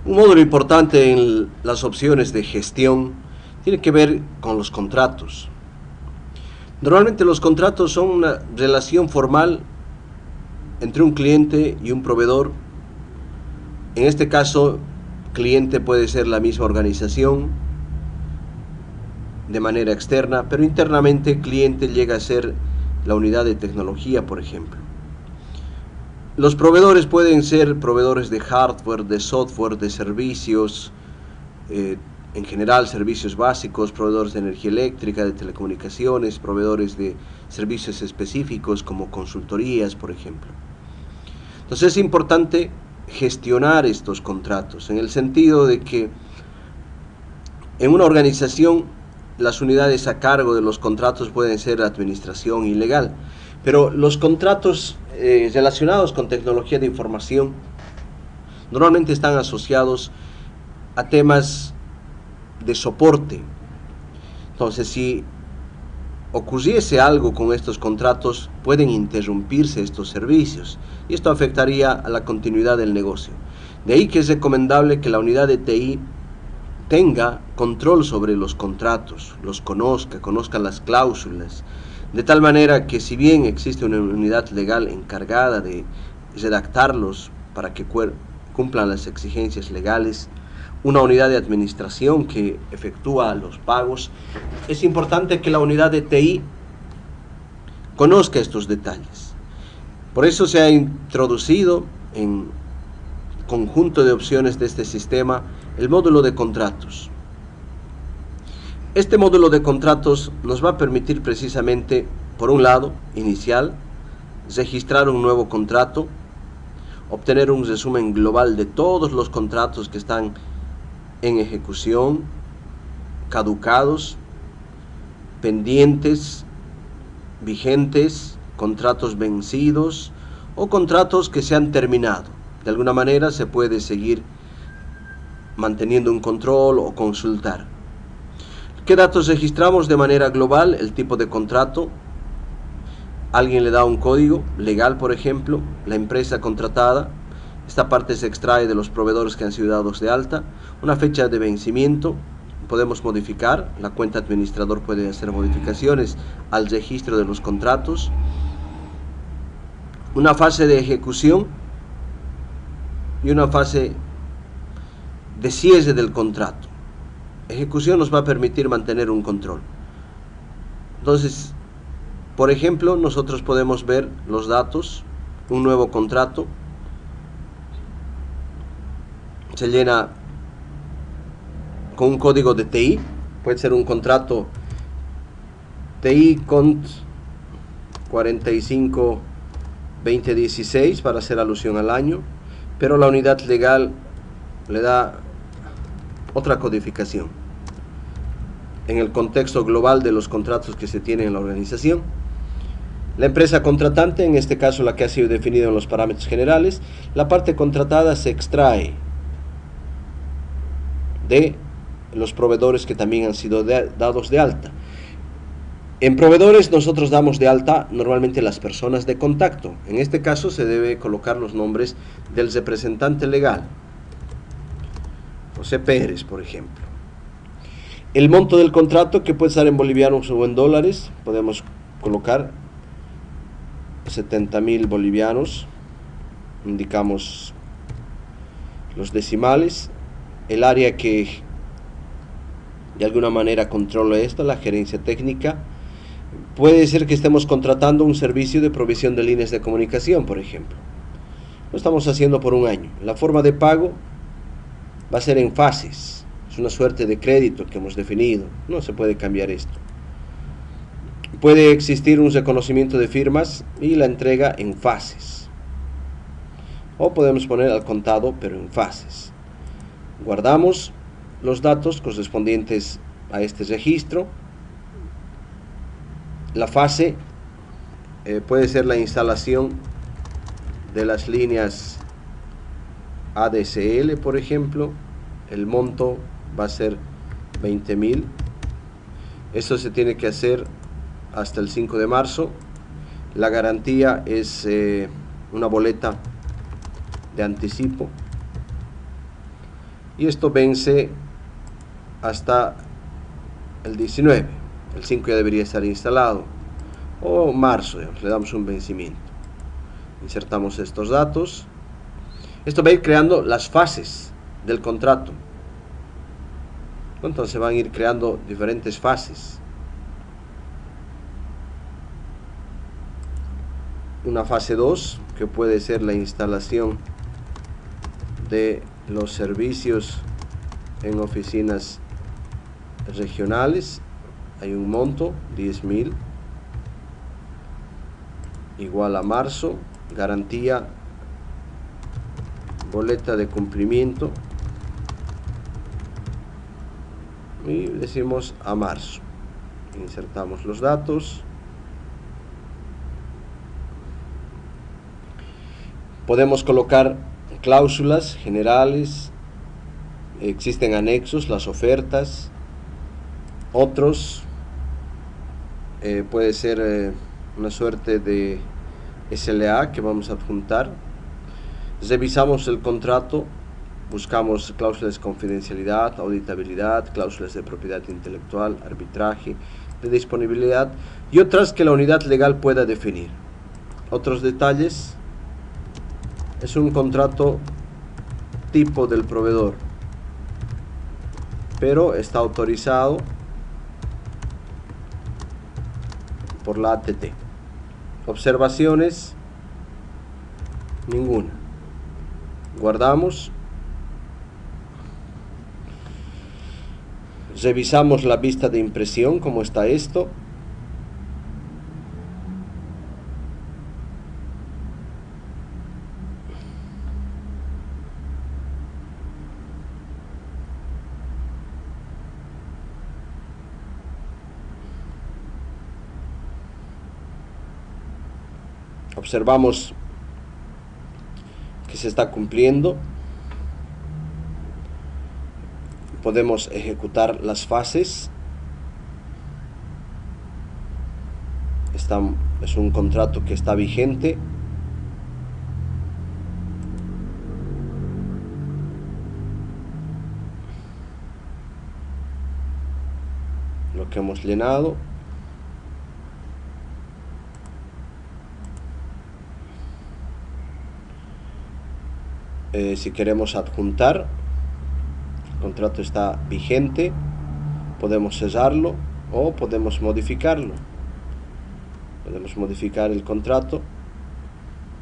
Un módulo importante en las opciones de gestión tiene que ver con los contratos. Normalmente los contratos son una relación formal entre un cliente y un proveedor. En este caso, cliente puede ser la misma organización de manera externa, pero internamente cliente llega a ser la unidad de tecnología, por ejemplo. Los proveedores pueden ser proveedores de hardware, de software, de servicios, en general servicios básicos, proveedores de energía eléctrica, de telecomunicaciones, proveedores de servicios específicos como consultorías, por ejemplo. Entonces es importante gestionar estos contratos, en el sentido de que en una organización las unidades a cargo de los contratos pueden ser administración y legal, pero los contratos relacionados con tecnología de información normalmente están asociados a temas de soporte. Entonces, si ocurriese algo con estos contratos, pueden interrumpirse estos servicios y esto afectaría a la continuidad del negocio. De ahí que es recomendable que la unidad de TI tenga control sobre los contratos, los conozca las cláusulas, de tal manera que si bien existe una unidad legal encargada de redactarlos para que cumplan las exigencias legales, una unidad de administración que efectúa los pagos, es importante que la unidad de TI conozca estos detalles. Por eso se ha introducido en conjunto de opciones de este sistema el módulo de contratos. Este módulo de contratos nos va a permitir precisamente, por un lado, inicial, registrar un nuevo contrato, obtener un resumen global de todos los contratos que están en ejecución, caducados, pendientes, vigentes, contratos vencidos o contratos que se han terminado. De alguna manera se puede seguir manteniendo un control o consultar. ¿Qué datos registramos de manera global? El tipo de contrato. Alguien le da un código legal, por ejemplo, la empresa contratada. Esta parte se extrae de los proveedores que han sido dados de alta. Una fecha de vencimiento. Podemos modificar. La cuenta administrador puede hacer modificaciones al registro de los contratos. Una fase de ejecución y una fase de cierre del contrato. Ejecución nos va a permitir mantener un control. Entonces, por ejemplo, nosotros podemos ver los datos, un nuevo contrato, se llena con un código de TI, puede ser un contrato TI cont 45 2016 para hacer alusión al año, pero la unidad legal le da otra codificación en el contexto global de los contratos que se tienen en la organización. La empresa contratante, en este caso la que ha sido definida en los parámetros generales, la parte contratada se extrae de los proveedores que también han sido dados de alta. En proveedores nosotros damos de alta normalmente las personas de contacto. En este caso se debe colocar los nombres del representante legal, José Pérez, por ejemplo. El monto del contrato, que puede estar en bolivianos o en dólares, podemos colocar 70.000 bolivianos, indicamos los decimales. El área que de alguna manera controla esto, la gerencia técnica. Puede ser que estemos contratando un servicio de provisión de líneas de comunicación, por ejemplo. Lo estamos haciendo por un año. La forma de pago va a ser en fases. Es una suerte de crédito que hemos definido. No se puede cambiar esto. Puede existir un reconocimiento de firmas y la entrega en fases. O podemos poner al contado, pero en fases. Guardamos los datos correspondientes a este registro. La fase puede ser la instalación de las líneas ADSL, por ejemplo. El monto va a ser 20.000. Esto se tiene que hacer hasta el 5 de marzo. La garantía es una boleta de anticipo. y esto vence hasta el 19. El 5 ya debería estar instalado, o marzo, digamos, le damos un vencimiento. Insertamos estos datos. Esto va a ir creando las fases del contrato. Entonces van a ir creando diferentes fases. Una fase 2, que puede ser la instalación de los servicios en oficinas regionales. Hay un monto, 10.000, igual a marzo. Garantía, boleta de cumplimiento, y decimos a marzo. Insertamos los datos. Podemos colocar cláusulas generales, existen anexos, las ofertas, otros, puede ser una suerte de SLA que vamos a adjuntar. Revisamos el contrato, buscamos cláusulas de confidencialidad, auditabilidad, cláusulas de propiedad intelectual, arbitraje, de disponibilidad y otras que la unidad legal pueda definir. Otros detalles: es un contrato tipo del proveedor, pero está autorizado por la ATT. Observaciones: ninguna. Guardamos. Revisamos la vista de impresión, cómo está esto. Observamos que se está cumpliendo. Podemos ejecutar las fases. Es un contrato que está vigente. Lo que hemos llenado. Si queremos adjuntar, el contrato está vigente, podemos cesarlo o podemos modificarlo. Podemos modificar el contrato.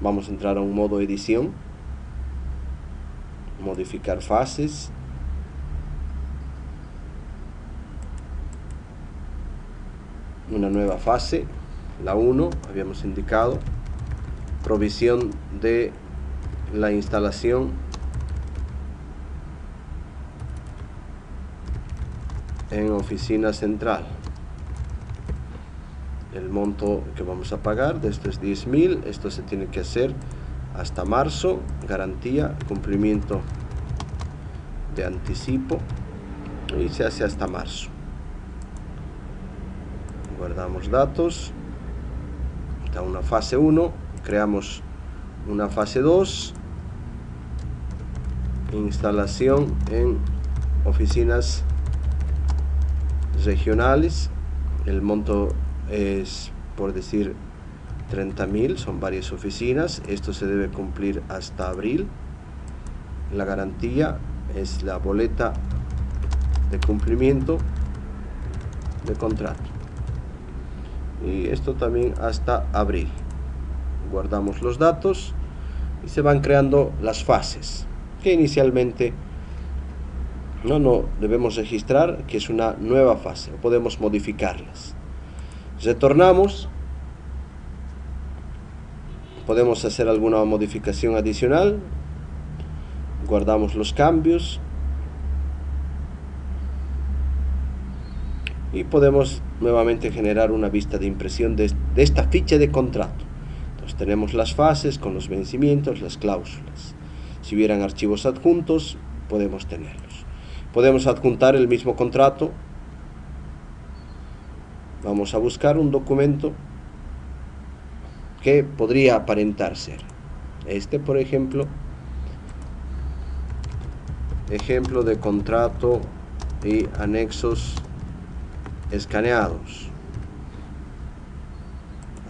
Vamos a entrar a un modo edición, modificar fases. Una nueva fase, la 1, habíamos indicado, provisión de la instalación en oficina central. El monto que vamos a pagar de esto es 10.000. Esto se tiene que hacer hasta marzo. Garantía, cumplimiento de anticipo, y se hace hasta marzo. Guardamos datos. Está una fase 1. Creamos una fase 2. Instalación en oficinas regionales. El monto es, por decir, 30.000. Son varias oficinas. Esto se debe cumplir hasta abril. La garantía es la boleta de cumplimiento de contrato. Y esto también hasta abril. Guardamos los datos y se van creando las fases, que inicialmente no debemos registrar que es una nueva fase, o podemos modificarlas. Retornamos. Podemos hacer alguna modificación adicional. Guardamos los cambios y podemos nuevamente generar una vista de impresión de esta ficha de contrato. Entonces tenemos las fases con los vencimientos, las cláusulas. Si hubieran archivos adjuntos, podemos tenerlos. Podemos adjuntar el mismo contrato. Vamos a buscar un documento que podría aparentar ser este, por ejemplo. ejemplo de contrato y anexos escaneados.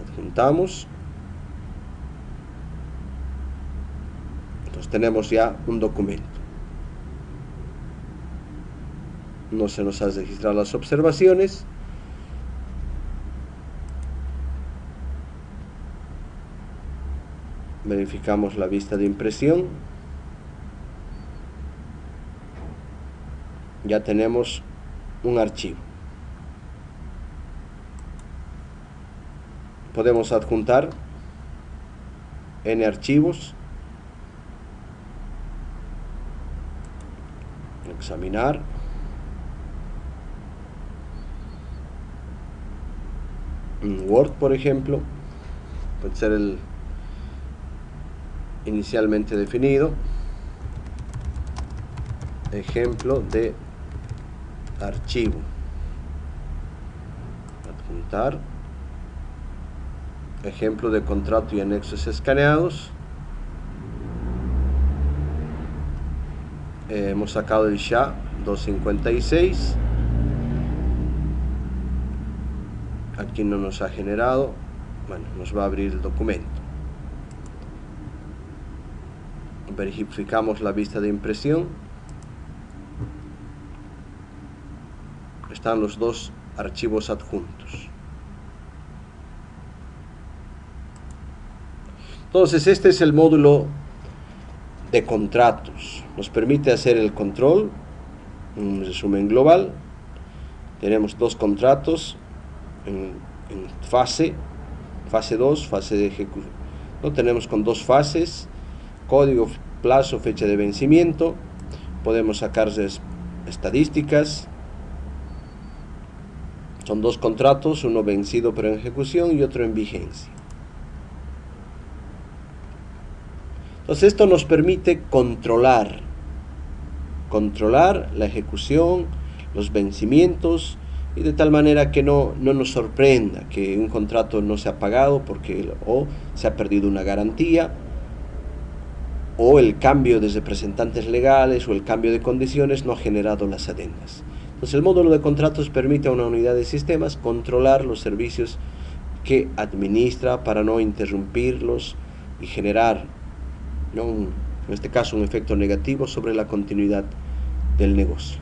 Adjuntamos. Entonces tenemos ya un documento. No se nos han registrado las observaciones. Verificamos la vista de impresión. Ya tenemos un archivo. Podemos adjuntar N archivos. Examinar. Un Word, por ejemplo. Puede ser el inicialmente definido. Ejemplo de archivo. Adjuntar. Ejemplo de contrato y anexos escaneados. Hemos sacado el SHA 256. Aquí no nos ha generado. Bueno, nos va a abrir el documento. Verificamos la vista de impresión. Están los dos archivos adjuntos. Entonces, este es el módulo de contratos. Nos permite hacer el control, un resumen global. Tenemos dos contratos en fase 2, fase de ejecución. Lo tenemos con dos fases: código, plazo, fecha de vencimiento. Podemos sacar estadísticas. Son dos contratos, uno vencido pero en ejecución y otro en vigencia. Entonces esto nos permite controlar la ejecución, los vencimientos, y de tal manera que no nos sorprenda que un contrato no se ha pagado porque o se ha perdido una garantía, o el cambio de representantes legales o el cambio de condiciones no ha generado las adendas. Entonces el módulo de contratos permite a una unidad de sistemas controlar los servicios que administra para no interrumpirlos y generar, en este caso, un efecto negativo sobre la continuidad del negocio.